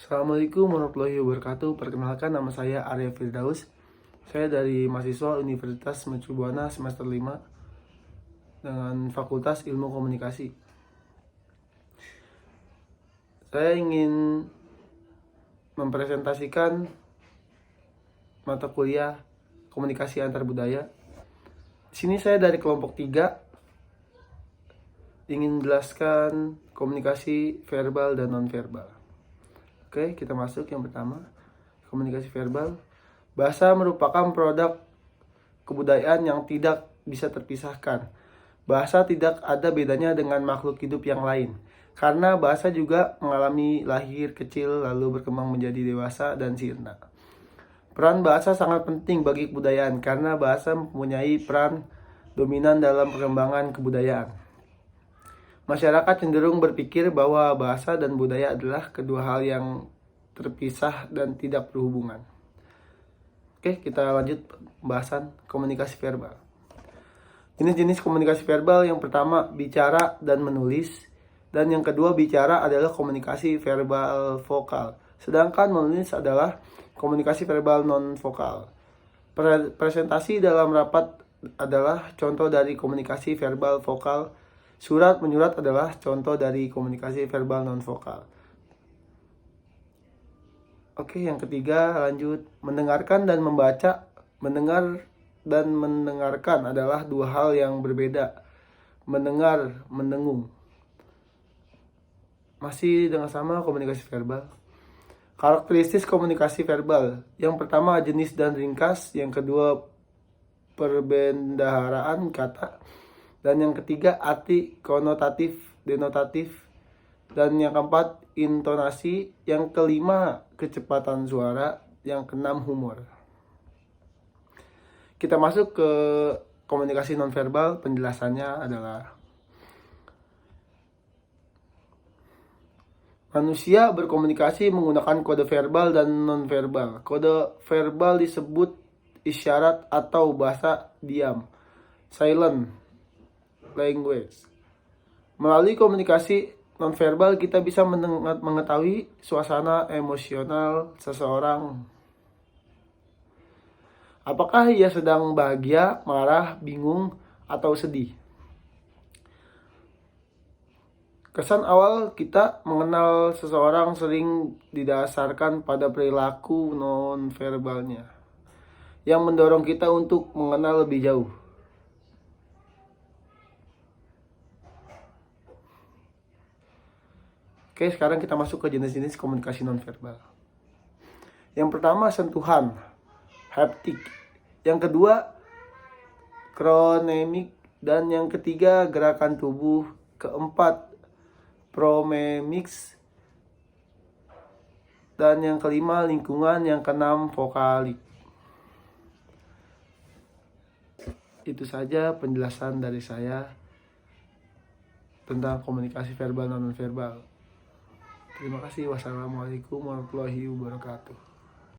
Assalamualaikum warahmatullahi wabarakatuh. Perkenalkan, nama saya Arya Firdaus. Saya dari mahasiswa Universitas Mercu Buana semester 5 dengan Fakultas Ilmu Komunikasi. Saya ingin mempresentasikan mata kuliah Komunikasi Antar Budaya. Di sini saya dari kelompok 3 ingin menjelaskan komunikasi verbal dan nonverbal. Oke, kita masuk yang pertama, komunikasi verbal. Bahasa merupakan produk kebudayaan yang tidak bisa terpisahkan. Bahasa tidak ada bedanya dengan makhluk hidup yang lain, karena bahasa juga mengalami lahir kecil lalu berkembang menjadi dewasa dan sirna. Peran bahasa sangat penting bagi kebudayaan karena bahasa mempunyai peran dominan dalam perkembangan kebudayaan. Masyarakat cenderung berpikir bahwa bahasa dan budaya adalah kedua hal yang terpisah dan tidak berhubungan. Oke, kita lanjut pembahasan komunikasi verbal. Jenis-jenis komunikasi verbal, yang pertama bicara dan menulis, dan yang kedua bicara adalah komunikasi verbal vokal, sedangkan menulis adalah komunikasi verbal non-vokal. Presentasi dalam rapat adalah contoh dari komunikasi verbal vokal. Surat menyurat adalah contoh dari komunikasi verbal non-vokal. Oke, yang ketiga lanjut. Mendengarkan dan membaca. Mendengar dan mendengarkan adalah dua hal yang berbeda. Mendengar, mendengung. Masih dengan sama komunikasi verbal. Karakteristik komunikasi verbal. Yang pertama jenis dan ringkas. Yang kedua perbendaharaan kata. Dan yang ketiga arti, konotatif, denotatif. Dan yang keempat intonasi. Yang kelima kecepatan suara. Yang keenam humor. Kita masuk ke komunikasi nonverbal. Penjelasannya adalah manusia berkomunikasi menggunakan kode verbal dan nonverbal. Kode verbal disebut isyarat atau bahasa diam, silent language. Melalui komunikasi nonverbal kita bisa mengetahui suasana emosional seseorang. Apakah ia sedang bahagia, marah, bingung, atau sedih? Kesan awal kita mengenal seseorang sering didasarkan pada perilaku nonverbalnya yang mendorong kita untuk mengenal lebih jauh. Oke, sekarang kita masuk ke jenis-jenis komunikasi nonverbal. Yang pertama sentuhan, haptik. Yang kedua kronemik, dan yang ketiga gerakan tubuh. Keempat promemix, dan yang kelima lingkungan. Yang keenam vokalik. Itu saja penjelasan dari saya tentang komunikasi verbal dan non-verbal. Terima kasih. Wassalamualaikum warahmatullahi wabarakatuh.